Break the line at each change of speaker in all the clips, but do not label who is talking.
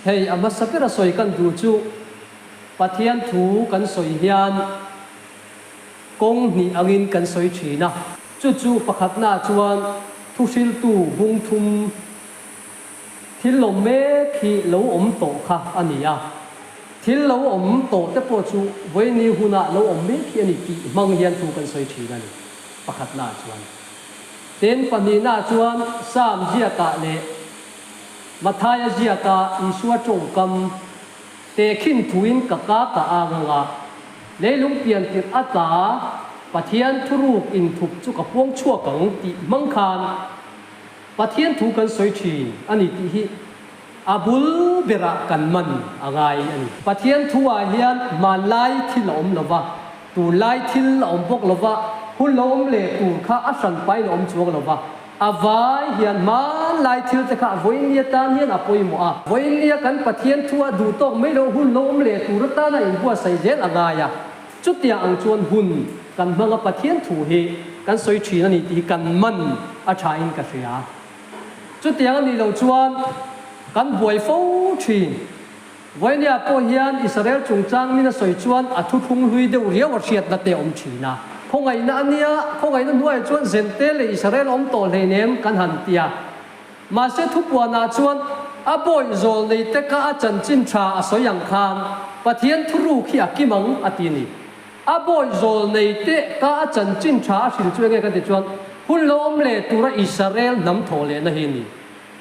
hei ama sapera soi kan du chu pathian thu kan soi hian kong ni angin kan soi thina chu pakhat na chuan thu sil tu bung thum thil lo me khi lo om to kha ania thil lo om to te po chu voi ni huna lo om me khi ani ti mang hian thu kan soi thina ni pakhat na chuan ten pani na chuan sam zia ta le mathaya zia ta isua chong kam te khin thuin ka anga leilung pian tir ata pathian thuruk in thup chu ka puang chua kang ti mang khan pathian thu kan soi thi ani ti hi abul bera kan man angai ani pathian thu a hian man lai thil om lova tu lai thil om bok lova hun lom le tu kha asan pai om chuang lova avai hian man lai thil te kha voinia tan hian apoi mo a voinia kan pathian thu a du tok mai lo hun lom le tu rata na in bua sai zel angaya chutia ang chuan hun kan manga pathian thu hi kan soi thina ni ti kan man a tha in ka ria chutia ni lo chuan kan buai fo thin voinia po hian Israel chungchang ni na soi chuan athu thung hui deu ria wa riat na te om thina khongai na ania khongai na nuai chuan zente le Israel om to le nem kan han tia ma se thu pua na chuan a boy zol nei te ka a chan chin tha a soyang khan pathian thuru khi akimang atini a boy zol nei te ka a chan chin tha a sil chuenge ka te chuan hun lo om le tura Israel nam tho le na hi ni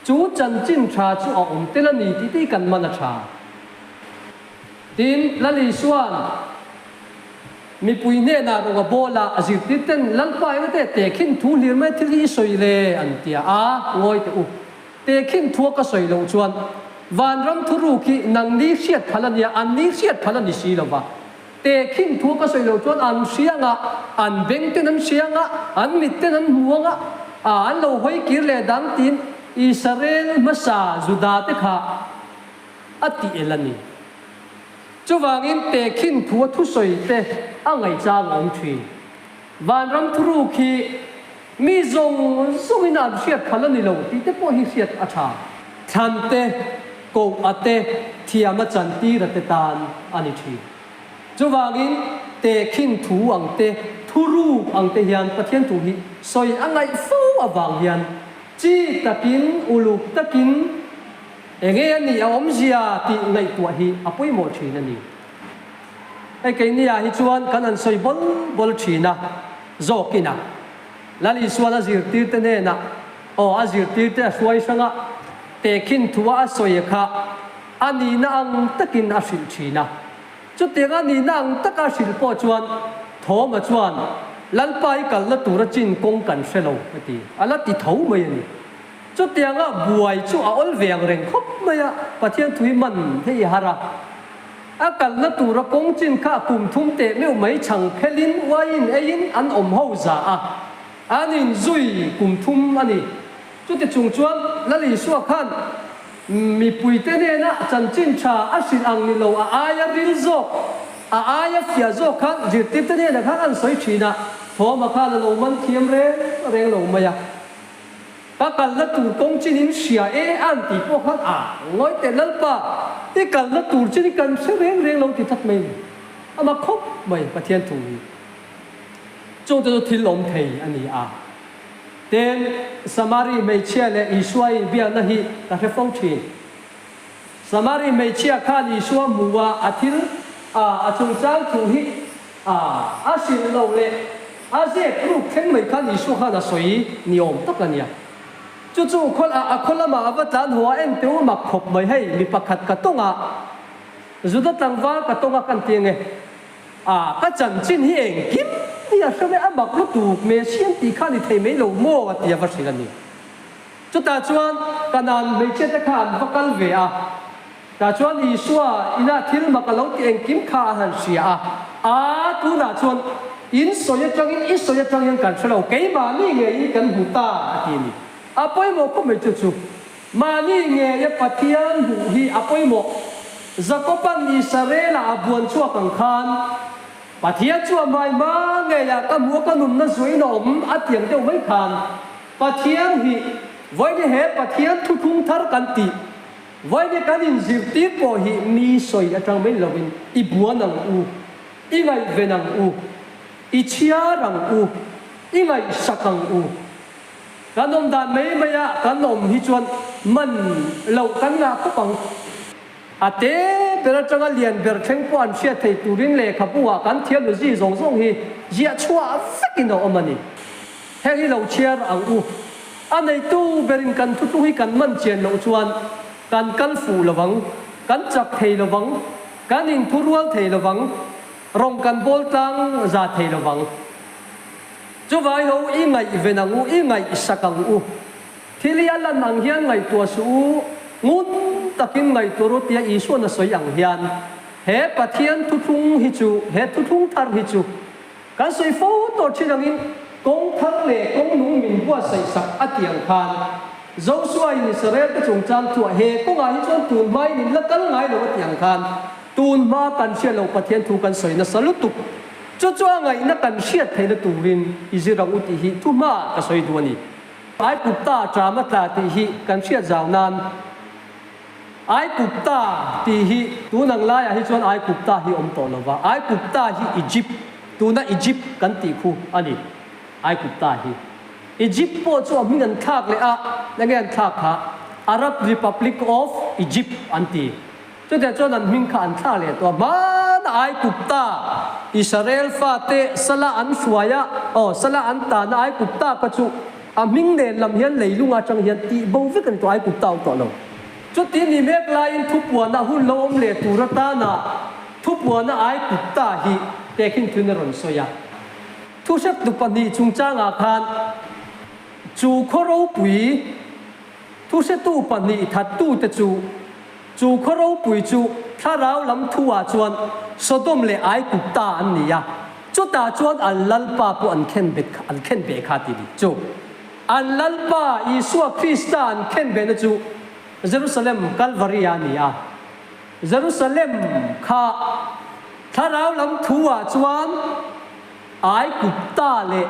chu chan chin tha chu a om te la ni ti ti kan man a tha tin la li suan mi pui ne na ro bola azir titen lalpai na te khin thu lir mai thili soi le an tia a ngoi te u te khin thu ka soi lo chuan van ram thuru ki nang ni siat phalania an ni siat phalani si lova te khin thu ka soi lo chuan an sianga an beng ten an sianga an mit ten an muanga an lo hoi kir le dang tin Israel masa juda te kha ati elani chuwangin te khin thu thu soi te angai chang om thi van ram thuru khi mi zong ina siat phalani lo ti te po hi siat atha than te ko ate thiama chanti rate tan ani thi chuwangin te khin thu ang te thuru ang te hian pathian tu hi soi angai fu awang hian chi takin uluk takin enge ani om zia ti ngai tu hi apoi mo thina ni ai cái nia hi chuan kan an soi bol thina zokina lali suan azir tir te ne na o azir tir te suai sanga te khin thuwa soi kha ani na ang takin asil thina chu te ga ni na ang taka sil po chuan thoma chuan lalpai kal la tur chin kong kan selo ati ala ti thau mai ni chu te nga buai chu a ol veng reng khop maya pathian thui man thei hara akal na tura kong chin kha kum thum te meu mai chang khelin wain ein an om ho za a anin zui kum thum ani chu te chung chuan lali suwa khan mi pui te ne na chan chin tha asil ang ni lo a aya ril zo a aya fia zo khan jir tip te ne na khan an soi thina thoma khan lo man thiam reng lo maya akal na tur kong chin in sia e an ti po khan a ngoi te lalpa ti kal na tur chin kan se reng lo ti that mai ama khop mai pathian thu chung te thil om thei ani a ten samari mai chia le iswai bia na hi ta fe phong thi samari mai chia khan iswa muwa athil a chung chang thu hi a sin lo le a ze kru khen mai khan iswa khan a soi niom tak ania chu khol ma avatan huwa en teu mak khop mai hei mi pakhat ka tonga zuda tangwa ka tonga kan tienge ka chan chin hi eng kim tia sabe amak lu tu me sian ti khani thei mai lo mo wa tia va silani chu ta chuan kanan me che ta khan vakal ve a ta chuan i suwa ina thil makalo ti eng kim kha han sia a tu na chuan in soya chang yang kan selo ke ba ni nge i kan huta atini apoi mo ko me chu mani nge ya pathian hu hi apoi mo zakopan Israel abuan chu kan khan pathian chu mai ma nge ya ka mu ka nun na zui nom atiang deu mai khan pathian hi voi de he pathian thu thung thar kan ti với cái cá nhân dịp tiết bỏ hi mi soi ở trong mấy lovin i bùa nằng u i ngày về nằng u i chia nằng u i ngày sắc nằng u kan om dan mấy mấy à kan om hi chuan mình lâu kan ngã có bằng ate bera changa lian ber theng po an sia thei turin le khapua kan thiam lu ji zong zong hi zia chua fakin no omani he hi lo chiar ang u anei tu berin kan thu tu hi kan man chen lo chuan kan fu lawang kan chak thei lawang kan in thurual thei lawang rong kan bol tang za thei lawang chu vai ho i ngai venang u i ngai sakang u thilian lan ang hian ngai tua su ngun takin ngai turutia isu na soi ang hian he pathian thu thung hi chu he thu thung thar hi chu kan soi fo to chirangin kong thar le kong nung min bua sai sak atiang khan Joshua in Israel ka chung chang tu he ko nga hi chon tun mai nin la kal ngai lo atiang khan tun ma kan sia lo pathian thu kan soi na salutu chu ngai na kan sia theina turin izirang uti hi tu ma ka soi duani ai kupta trama ta ti hi kan sia jaw nan ai kupta ti hi tu nang la ya hi chuan ai kupta hi om to lova ai kupta hi Egypt tu na Egypt kan ti khu ani ai kupta hi Egypt po chu mi nan thak le a na ngen thak ha Arab Republic of Egypt anti chu te chuan an ming kha an thla le to man ai kupta Israel fa te sala an suaya sala an ta na ai kupta ka chu a ming nen lam hian leilunga chang hian ti bo vek an to ai kupta to lo chút tiếng ni mẹ lại thúc buồn na hun lâu om lệ tu ra ta na thúc buồn na ai cụt ta hi te kinh thun ron soya thu sắp tu pan ni chung cha ngà khan chu khoro pui thu sắp tu pan ni that tu te chu khoro pui chu tha rau lam thu a chuan Sodom le ai cụt ta an ni ya chút ta chuan an lal pa pu an khen be kha ti chu an lal pa Isua Krista an khen be na chu Jerusalem Calvary ania Jerusalem kha tharau lam thua chuan ai kupta le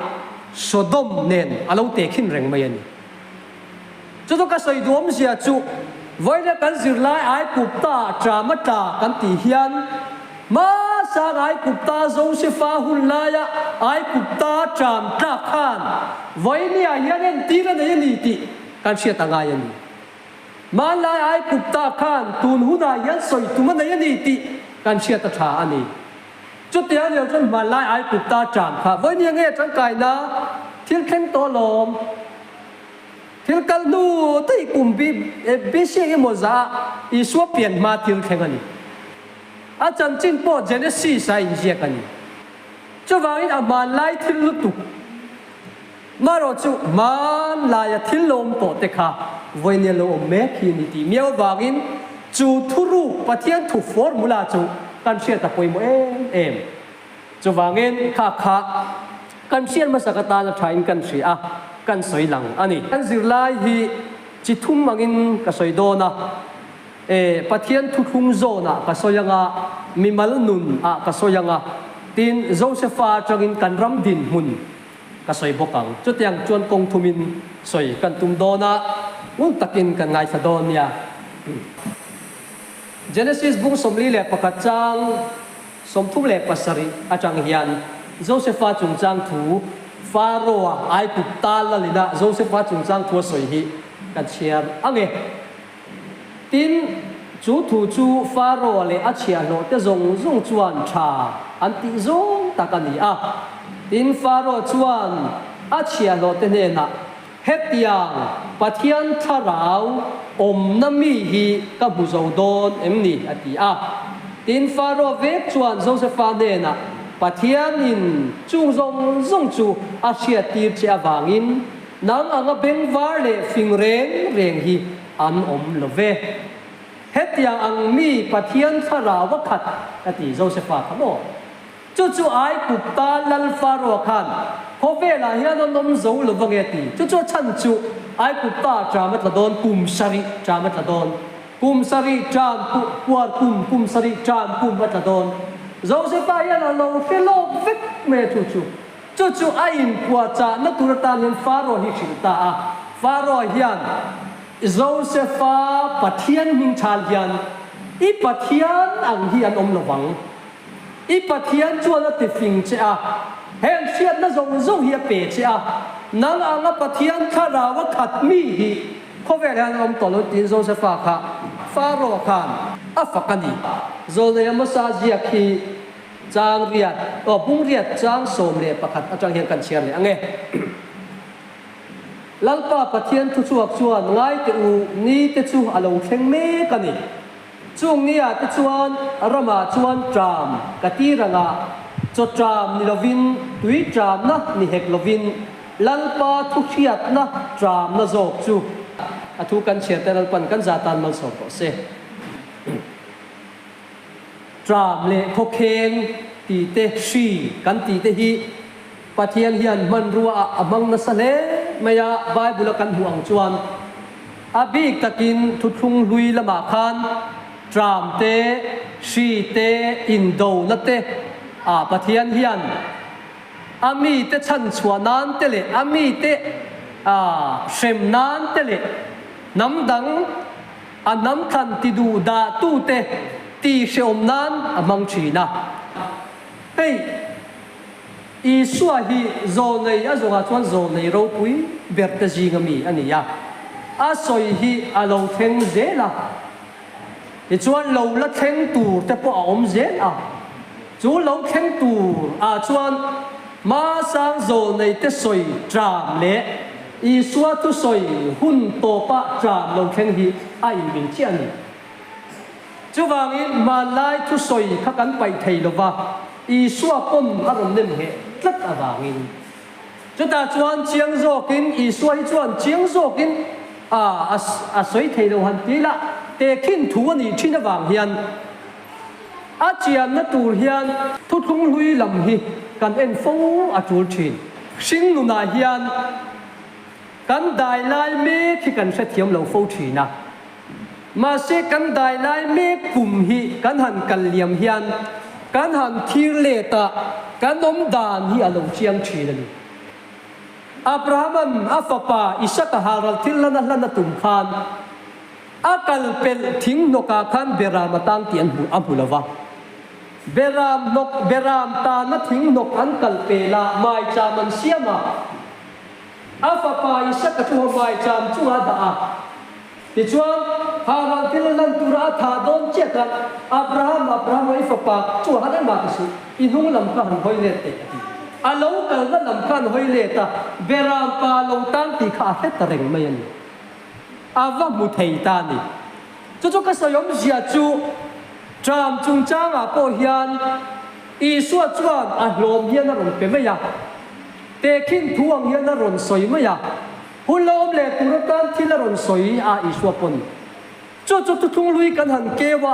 Sodom nen alo te khin reng mai ani chu ka soi dom sia chu voina kan zir lai ai kupta tramata kan ti hian ma sa ai kupta Josepha hun laya ai kupta tram ta khan voinia hian en tira nei ni ti kan sia ta ngai ani man lai ai kupta khan tun huna yan soi tuma na yani ti kan sia ta tha ani chút tiếng nhiều chân man lai ai kupta cham kha với ni nge chang kai na thil khen to lom thil kal nu tai kum bi se ge mo za I suwa pian ma thil khen ani a chan chin po Genesis sai je kan ni chu wangin a man lai thil lu tu maro chu man lai thil lom to te kha voi ne lo me khi ni ti miao wangin chu thuru pathian thu formula chu kan sia ta poi mo em chu wangin kha kan sian ma sakata la thain kan sia kan soi lang ani kan zir lai hi chi thum mangin ka soi do na pathian thu thung zo na ka soyanga mimal nun ka soyanga tin Josepha changin kan ram din hun ka soi bokang chu tiang chuan kong thumin soi kan tum do na ngun takin kan ngai sa don ya Genesis bung somli le pakachang som thu le pasari achang hian Josepha chung chang thu Pharaoh ai kupta la lina Josepha chung chang thu soi hi kan chiar ange tin chu thu chu Pharaoh le achia lo te zong chuan tha anti zong takani tin Pharaoh chuan achia lo te ne na hetiang pathian tharau om nami hi ka buzo don emni ati tin Pharaoh ve chuan Josepha ne na pathian in chung zong chu achia tir che awangin nang anga bengwar le fingreng hi an om love hetiang ang mi pathian tharau wa khat ati Josepha khamo chu ai kupta lal Pharaoh khan Hove la hian nom zo lo vange ti chu chan chu ai kupta chamat la don kum sari chamat la don kum sari cham puar kum sari cham kum mat la don Josepha hian lo felo vek me chu ai in puar cha na turata len Pharaoh hi chilta Pharaoh hian Josepha pathian ming chal hian I pathian ang hian lawang I pathian chuan a ti fing che a hen siat na zong hi pe che a nang anga pathian khara wa khat mi hi khovel han tolo tin Josepha kha Pharaoh khan a fakani zole amasa zia khi chang riat bung riat chang som le pakhat atang hian kan chiar le ange lalpa pathian thu chuak chuan ngai te u ni te chu alo thleng me kani chung nia te chuan arama chuan tram katiranga cho tram ni lovin tui tram na ni hek lovin lalpa thu khiat na tram na zok chu athu kan chiar te lalpan kan zatan mal so ko se tram le khokheng ti te shi kan ti te hi pathian hian man ruwa amang na sale maya bible kan huang chuan abik takin thuthung lui lama khan tram te shi te indo na te pathian hian ami te chan chuanan te le ami te shem nan te le nam dang anam khan ti du da tu te ti sheom nan amang china hey Isua hi zonei azonga chuan zonei ro pui berta jingami ania a soi hi alo theng zela ti chuan lo la theng tur te po om zel chu lo theng tur chuan ma sang zonei te soi tram le Isua tu soi hun to pa tram lo theng hi ai min chi ani chu wangin malai tu soi kha kan pai thei lova Isua pon arom nem he tlat awangin chuta chuan chiang zokin Isua hi chuan chiang zokin a soi thei lo han tila te khin thu ani thina wang hian a chiam na tur hian thu thung hlui lam hi kan en fo a tur thin sing nu na hian kan dai lai me khi kan hre thiam lo fo thina ma se kan dai lai me kum hi kan han kal liam hian kan han thir le ta kan om dan hi alo chiang thina Abraham afapa Isaac haral thilana lana tum khan akal pel thing noka khan beram tang tian bu abulawa beram ta na thing nok an kal pela mai chaman siama afapa Isaac tu mai cham chunga da ti chuan haral thilana tura tha don chekan Abraham ifapa chu hadan ma su inung lam ka han hoi le te alo kal na lam khan hoi le ta beram pa lo tang ti kha he ta reng mai ani awa mu thei ta ni chu ka sayom zia chu tram chung chang po hian Isua chuan hlom hian a ron pe mai ya te khin thuang hian a ron soi mai ya hulom le turutan thil a ron soi Isua pon chu thung lui kan han kewa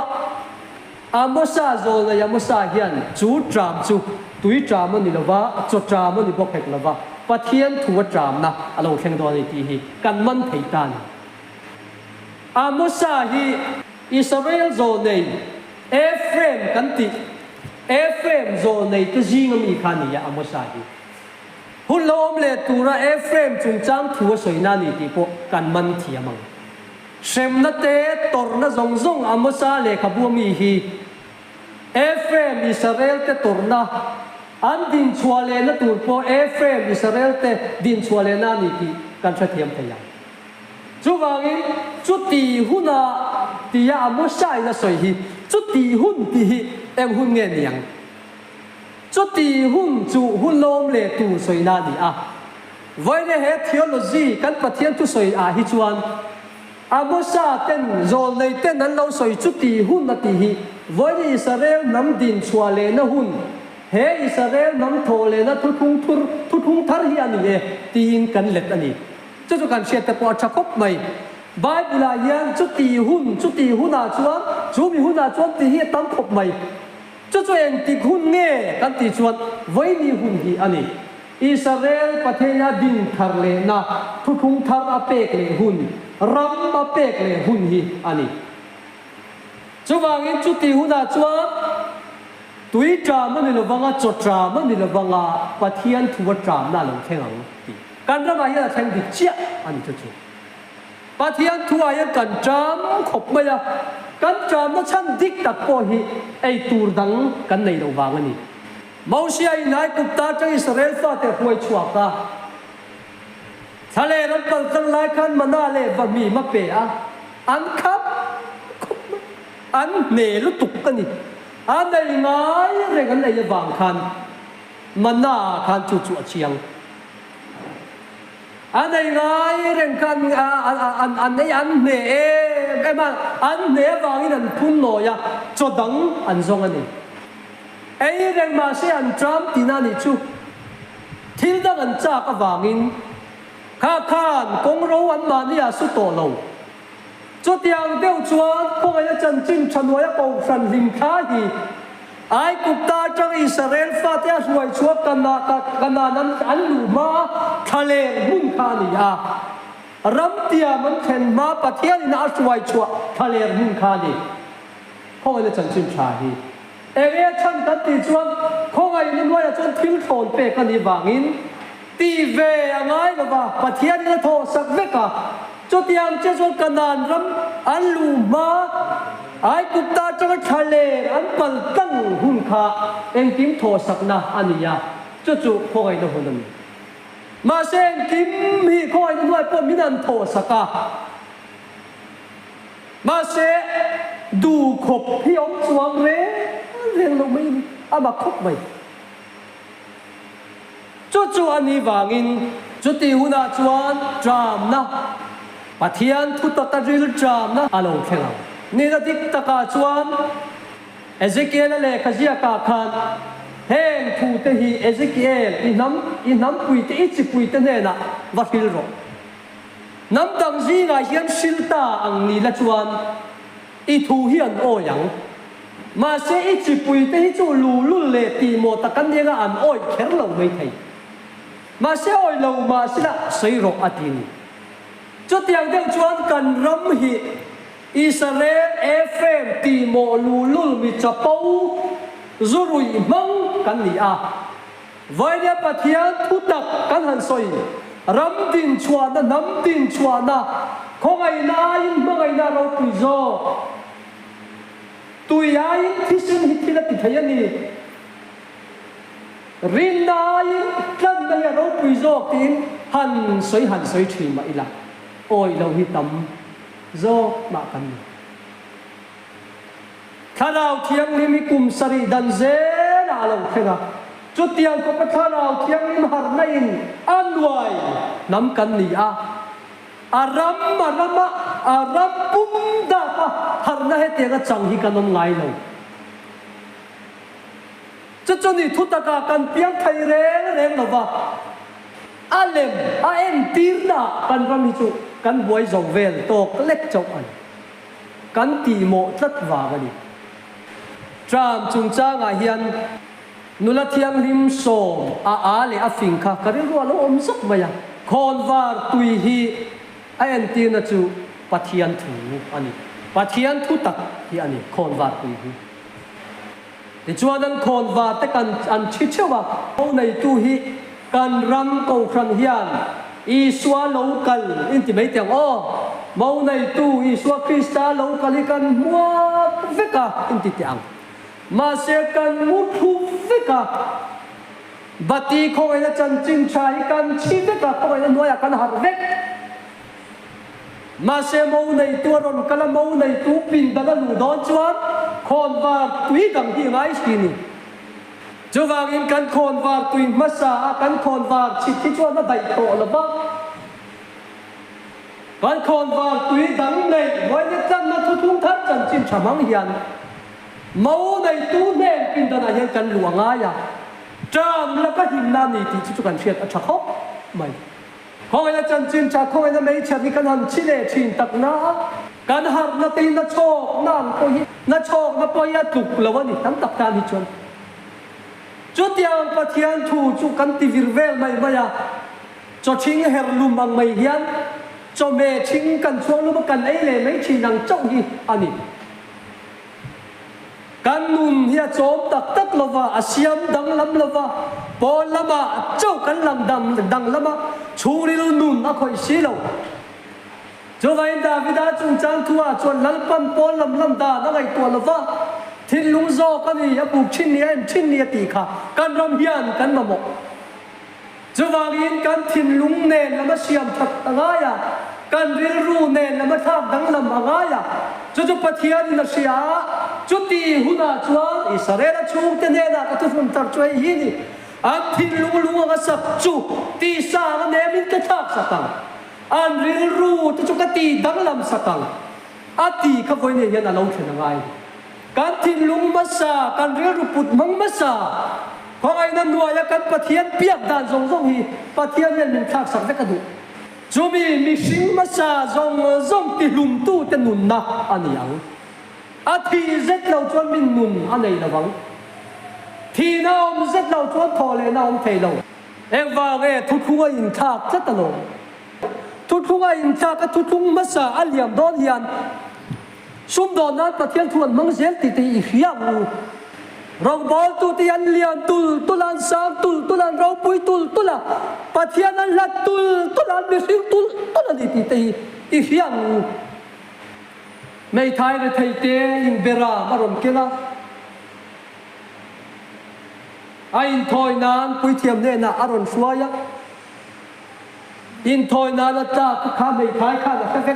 amosa zol ya mosa hian chu tram chu tui tram ani lova chu tram ani bok hek lova pathian thuwa tram na alo thleng do ni ti hi kan man thei tan amosa hi Israel zol nei Ephraim kan ti Ephraim zol nei te jingami khani ya amosa hi hulom le tura Ephraim chung chang thuwa soina ni ti po kan man thiamang Shem na te tor na zong amosa le khabuami hi Ephraim Israel te tor na an din chuale na tur po Ephraim Israel te din chuale na ni ti kan tha thiam thaya chu wangin chu ti huna ti ya amosa ina soi hi chu ti hun ti hi em hun nge niang chu ti hun chu hulom le tu soi na ni voi ne he theology kan pathian tu soi hi chuan amosa ten zol nei ten an lo soi chu ti hun na ti hi voi Israel nam din chuale na hun he Israel nam thole na thu thung thar hi ani e tin kan let ani chu kan siat ta po chakop mai Bible yan chu ti hun na chuan chu mi hun na chuan ti hi tam khop mai chu en ti hun nge kan ti chuan voi ni hun hi ani Israel pathena din thar le na thu thung thar a pek le hun ram a pek le hun hi ani chu wangin chu ti hun na chuan tui tram ani lovanga cho tram ani lovanga pathian thuwa tram na lo thengang ti kan rama hi a theng dik chia ani chu Pathian thua ya kan tram khop maya kan tram nó chan dik tak po hi ei tur dang kan nei lo wang ani Mausia nai cục ta trong Israel fa te huai chua ka thale ram pal tang lai khan mana le va mi ma pe a an khap an ne lu tuk ka ni an nei ngai re kan nei wang khan mana khan chu chu chiang anh này ngay rèn can anh này anh nè em mà anh nè vàng anh phun nổi à cho đắng anh giống anh này ấy rèn mà sẽ anh Trump thì na đi chú thiên đăng anh cha cái vàng in khá khan công râu anh mà đi à số tổ lâu cho tiếng đeo chuan không ai chân chính chân hóa cầu phần hình khá gì ai cục ta trong Israel phát ra ruồi chúa cần nan anh lù ma thale mun kha ni à ram tia man khen ma pathian na ruồi chúa thale mun kha ni không ai chân chính trả hi em chân tất ti chuan không ai nên nói chuan thiếu thốn pe cái ni vangin ti về ngay là ba pathian na thô sắc vết cả cho tiếng chế chuan cần ram anh lù ma ai cục ta trong cái thale anh bal tăng hun kha em kim thô sắc na ania cho chú không ai đâu hơn mà xem kim hi không ai đâu nói po min an thô sắc à mà sẽ đủ khop hi ông chuang re riêng lâu mấy à mà khop vậy cho chú anh vangin cho tiêu na chuan tram na pathian thu ta ril tram na alo khenga ni da dik taka chuan Ezekiel le khazia ka khan heng thu te hi Ezekiel inam pui te ichi pui te ne na va fil ro nam dang ji nga hian silta ang ni la chuan I thu hian o yang ma se ichi pui te hi chu lu le ti mo ta kan ne ga an oi kher lo mai thei ma se oi lo ma sila sei ro atini cho tiang deuh chuan kan ram hi Israel FM ti mo lulul mi chapau zurui mang kan ni a vai dia pathian thutak kan han soi ram tin chuana nam tin chuana khongai na in mangai na ro pi zo tui ai thisin hitila ti thayani rin na in kan na ro pi zo tin han soi thri ma ila oi lo hi tam zo ma kan tharau thiang lim kum sari dan ze na lo khenga chu tiang ko tharau thiang lim har na in anwai nam kan ni a aram pum da pa har na he te ga chang hi kanom ngai lo chu ni thu ta ka kan piang thai reng lo wa alem a em tir na kan ram hi chu kan buai zo vel to lek chok an kan ti mo tlat wa ga ni tram chung cha nga hian nula thiang lim som a le a fing kha kari ro lo om sok maya khon war tui hi a en ti na chu pathian thu ani pathian thu tak hi ani khon war tui hi ti chuan an khon war te kan an chi chewa ho nei tu hi kan ram ko khran hian Iswa local intimate yang mau na itu Iswa Krista local kan mua veka intitiang masekan mutu veka bati ko ina chan chin chai kan chi veka ko ina noya kan har vek mase mau na itu ron kala mau na itu pin daga lu don chuan khon va tui dang hi ngai sini chú vàng in căn khôn vàng tùy mất xa căn khôn vàng chỉ khi cho nó bày khổ là bác căn khôn vàng tùy đắng này với những chân nó thu thung thắt chân chim chả mắng hiền mẫu này tú nên kinh tân hiền căn lùa ngái à tràm là các hình nam này thì chú cần chuyện ở chả khóc mày không ai là chân chim chả không ai là mấy chân thì căn hẳn chỉ để chìm tặc nó căn hẳn nó tin nó chọc nó chọc nó bôi ya tục là vấn đề tắm tập tan thì chuẩn cho tiang pathian thu chu kan ti virvel mai maya cho ching her lum mang mai hian cho me ching kan chuang lu kan ei le mai chi nang chong hi ani kan nun hia chom tak lova asiam dang lam lova pol lama chau kan lang dang lama churil nun a khoi si lo cho vậy David đã chung trang thua chuẩn lalpan pol lam da na ngai tua lova thin lung zo kan ni abu chin ni ti kha kan ram hian kan ma mo cho vậy kan thin lung ne lama siam thak anga ya kan ril ru ne lama thak dang lam anga ya cho pathian na sia cho ti huna chuan Israel chung te ne na ka tu fum tar choi hi ni an thin lung anga sak chu ti sa na ne min ka thak satang an ril ru tu ka ti dang lam satang ati ka voi ne yan alo thena ngai kan thin lung ma sa kan ril ru put mang ma sa ko ai na nuaya kan pathian piak dan zong hi pathian men min thak sak ve ka du chu mi sing ma sa zong ti lum tu te nun na ani ang athi zet lo chuan min nun anei lawang thi na om zet lo chuan thole na om thei lo ek wa nge thu thu in thak chat lo thu thu in thak ka thu thu ma sa aliam don hian sum don na pathian thuan mang zel ti i hiang rong bol tu ti an lian tulan sang tulan rau pui tula pathian an lat tulan mi sing tulan ti i hiang mei thai le thei te in bera marom kela ain thoi nan pui thiam ne na aron suaya in thoi na la ta kha mei thai kha na fe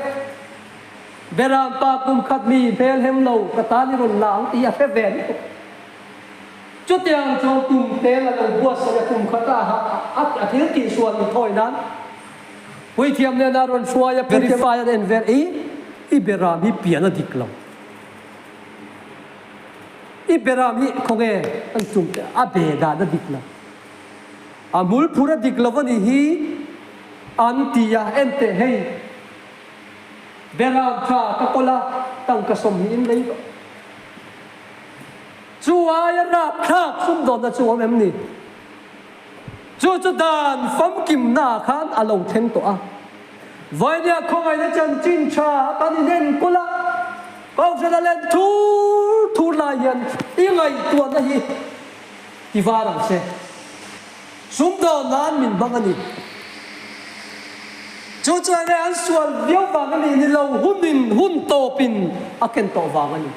bera pa kum khat mi bel hem lo ka ta ni ron lang ti a fe ven chút tiền cho cùng thế là đồng bua sẽ cùng khát à thiếu kỹ xuân thôi nán quý thiam nên là rồi xua ya verify and very iberam hi pian adik lo iberam hi khoge an chung a be da da dik lo amul pura dik lo vani hi antia ente hei beram tha ka kola tang ka som hi in lei chú ai rap thak sum don na chú em ni chú dan pham kim na khan along theng to a vai dia khong ai na chan chin cha tan nen kula ko se la len thu la yan i ngai tua na hi ti varang se sum don nan min bang ani chú ne an sual viau bang ani ni lo hun to pin aken to wang ani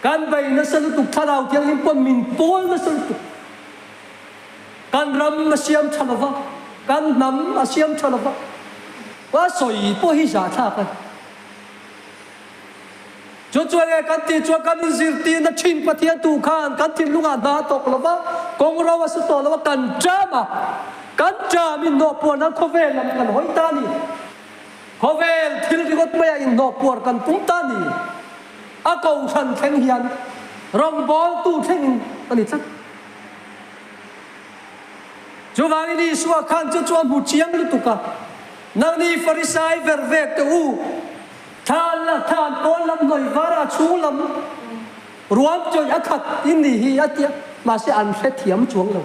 kan bay na salutuk tharaw tiang impon min pol na salutuk kan ram masiam thalava kan nam asiam thalava wa soi po hi za tha kan cho ne kan ti cho kan zirti na thin pathian tu khan kan tin lunga da tok lova kong rawa su to lova kan cha min no po na khovel lam kan hoi ta ni khovel thil ri got maya in no por kan tum ta ni a cầu thần theng hiền rong bó tu theng ani chắc chú vang đi xua khan chú một chiang lu tuka nang ni farisai vervek te u than pol lam noi vara chu lam ruam choi akhat in ni hi atia ma se an se thiam chuang lo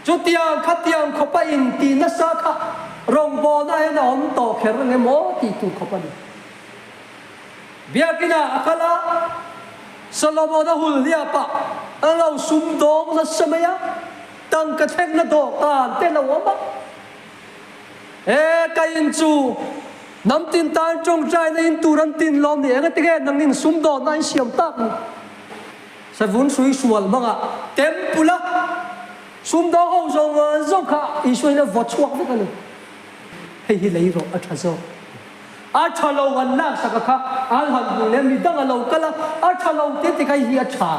chú tiang khat tiang khopa in ti na sa kha rong bó na na om to kher ne mo ti tu khopa ni biakina akala Solomon na hulya pa alaw sumdong na samaya tang kathek na do kan te la wama kain chu nam tin tan trong trai na in turan tin lom ni nga tige nang nin sumdong na siam tak sa vun sui sual manga tempula sumdong ho zong kha isoi na vot chuak ve kan hei lei ro athazo achalo wan na sakakha alhan le mi dang alo kala achalo te te kai hi acha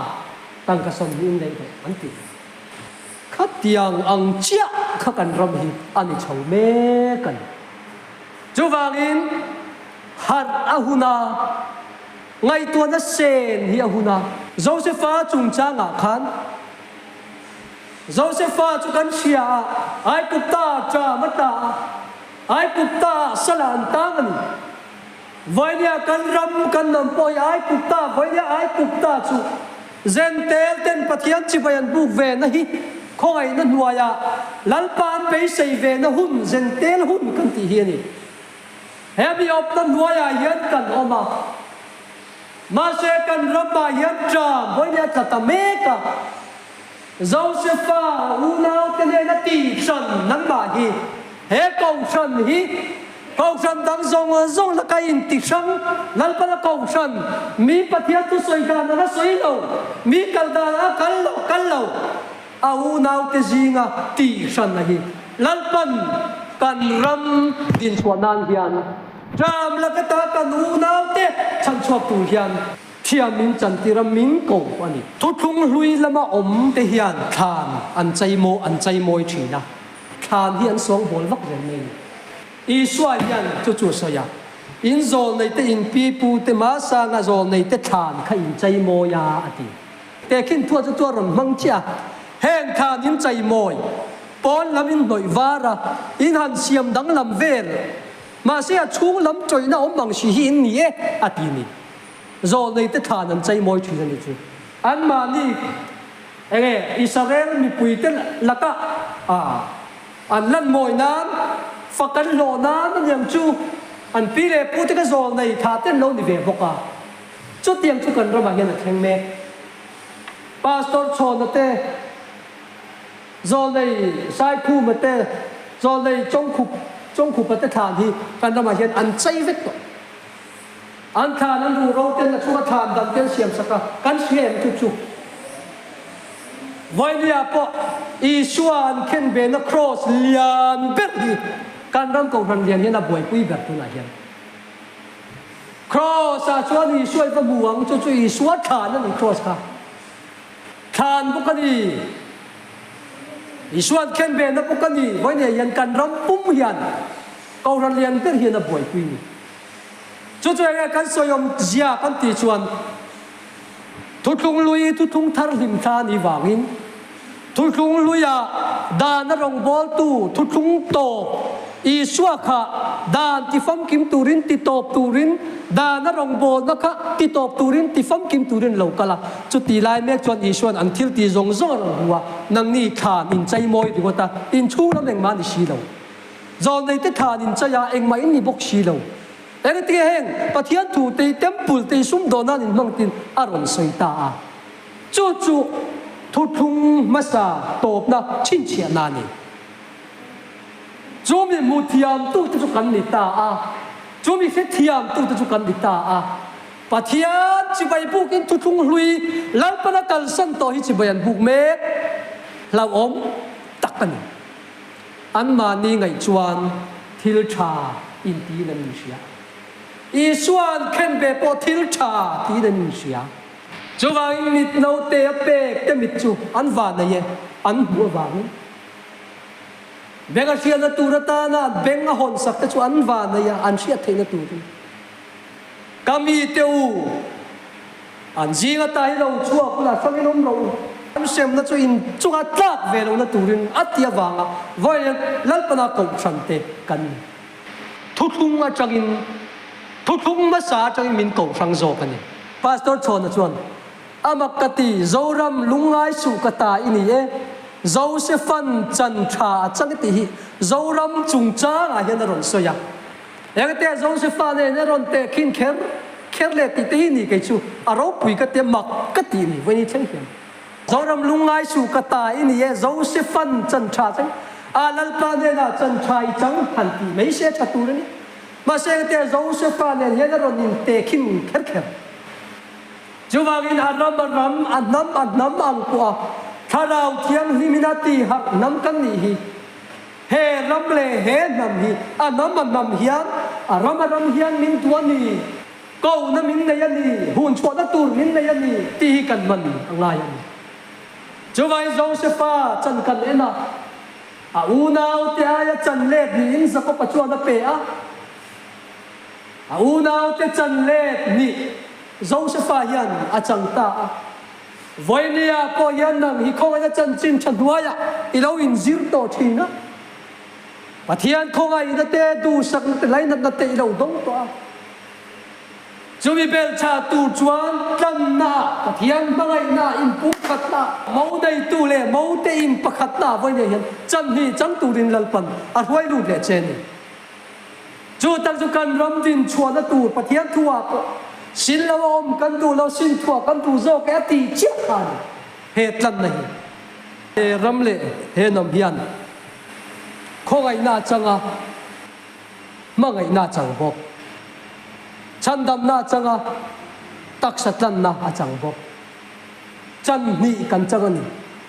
tang ka som hin dei anti khatiang ang chia kha kan ram hi ani chau me kan chuwangin har ahuna ngai tu na sen hi ahuna Josepha chung changa khan Josepha chu kan sia ai kupta cha mata ai kupta salan tangani voinia kan ram kan nam poi ai kupta voinia ai kupta chu zentel ten pathian chi bayan bu ve na hi khongai na nuaya lalpan pe sei ve na hun zentel hun kan ti hi ni hebi op na nuaya yan kan oma ma se kan ram ba yan tra voinia ta meka Josepha unau te na ti san nan ba hi he cầu sân hi cầu sân đang zong là cái in tị sang lal pa là cầu sân mi pathian tu soi gan na soi lo mi kal da na kal lo au nau te zinga tị sang na hi lal pan kan ram din chuanan hian ram la ka ta kan u nau te chan chuak tu hian thiam min chan ti ram min ko ani thu thung hlui lama om te hian than an chai moi thina than hian song bol vak ren nei i swa hian chu sa ya in zol nei te in pi pu te ma sa nga zol nei te than kha in chai mo ya ati te khin thua chu tu ram mang chia heng than in chai moi pon lamin noi vara in han siam dang lam vel ma sia chung lam choi na om bang si hi in ni e ati ni zol nei te than an chai moi thina ni chu an ma ni ege Israel mi pui te laka an lan moi nan fakan lo nan yang chu an pi le pu te ka zol nei tha ten lo ni ve boka chu tiang chu kan ro ba hian a theng me pastor chon te zol nei sai khu ma te zol nei trong khu pa te than hi kan ro ma hian an chai vek to an than an ru ro ten la chu ka than dam ten siam saka kan siam chu voi lia po isuan ken be na cross lian bet hi kan ram ko ran lian hian a boi pui ber tu na hian cross a chuan hi suai pa buang chu i suat than an cross ka than bu ka ni isuan ken be na bu ka ni voi ne yan kan ram pum hian ko ran lian bet hian a boi pui ni chu kan soyom zia kan ti chuan thu thung lui thu thung thar lim tha ni wangin thu thung lui a dan na rong bol tu thu thung to i suwa kha dan ti fam kim turin ti top turin dan na rong bol na kha ti top turin ti fam kim turin lo kala chu ti lai mek chon i suan an thil ti zong zo ro huwa nang ni than in chai moi ti ko ta in chu lam leng ma ni si lo zon nei te than in chaya eng mai ni bok si lo ene ti heng pathian thu te temple te sum dona in mang tin aron soi ta a chu thu thung masa top na chin chia na ni chu mi mu thiam tu chu kan ni ta a chu mi se thiam tu chu kan ni ta a pathian chi bai bu kin thu thung hlui lal pana kal san to hi chi bayan buk me lau om tak kan an ma ni ngai chuan thil tha in ti na ni sia isuan ken be po thil tha ti den sia chuwang mit no te pe te mit chu an va na ye an bu wang benga sia na turata na benga hon sak te chu an va na ya an sia the na tu kami teu an jinga tai lo chua kula sanginom lo am sem na chu in chunga tlak ve lo na turin atia wanga voi lal pana ko chante kan thu thung a changin thu thung ma sa chang min ko sang zo kan ni pastor chon na chuan amakati zoram lungai su kata ini e Josephan chan tha chang ti hi zoram chung cha a hian ron soya yang te Josephan ne ron te khin kher le ti te ni ke chu aro pui ka te mak ka ti ni we ni chang hian zoram lungai su kata ini e Josephan chan tha chang a lal pa ne na chan thai chang han ti mai se cha tu ni mà xem te Josephan ne hian ron in te khin kher chuwangin anam ang kwa tharau thiang himinati hak nam kan ni hi he ram le he nam hi anam hian ram hian min tuani ko na min na yani hun chwa na tur min na yani ti kan man angai ani chuwai Josepha chan kan ena a unau te aya chan le ni in zakop achwa na pe a unau te chan le ni Josepha hian a chang ta voinia po hian nang hi khong a chan chin chan duaya i lo in zir to thina pathian khong ai na te du sak na te lai na te i lo dong to chumi bel cha tu chuan kan na pathian bangai na in pu khat na mau dai tu le mau te in pakhat na voinia hian chan hi chang tu rin lalpan a huai lu le chen ni chu tak chu kan ram din chuan na tu pathian thua sin lo om kan du lo sin thua kan tu zo ka ti chiak khan he tlan nei he ram le he nam hian khong ai na changa mangai na chang bok chandam na changa taksatlan na achang bok chan ni kan changani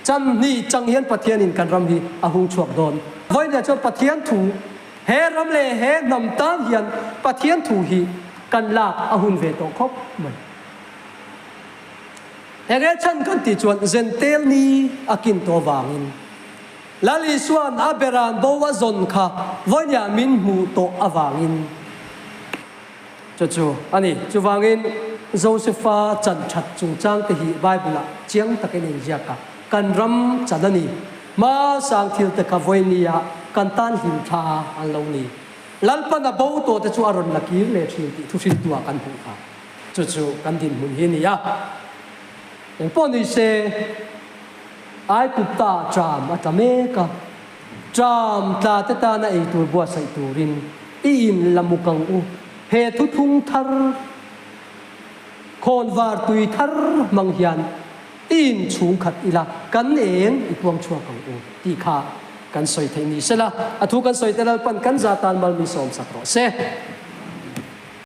chan ni chang hian pathian in kan ram hi ahung chuak don voi na cho pathian thu he ram le he nam tan hian pathian thu hi kan lak ahun ve to khop mai ege chan kan ti chuan zentel ni akin to wangin lali suan aberan bowa zon kha vonya min mu to awangin chu ani chu wangin Josepha chan that chung chang te hi Bible chiang takin jaka kan ram chadani ma sang thil te ka voinia kan tan him tha an lo ni lalpa na bo to te chu aron lakir le thin ti thu sin tua kan hu kha chu kan din mun hi ni ya eng poni se ai kupta tram atameka tram ta te ta na ei tur bua sai turin in lamukang u he thu thung thar khon var tui thar mang hian in chung khat ila kan eng ipong chua kang u ti kha kan soi thei ni sela athu kan soi telal pan kan za tan mal mi som sakro se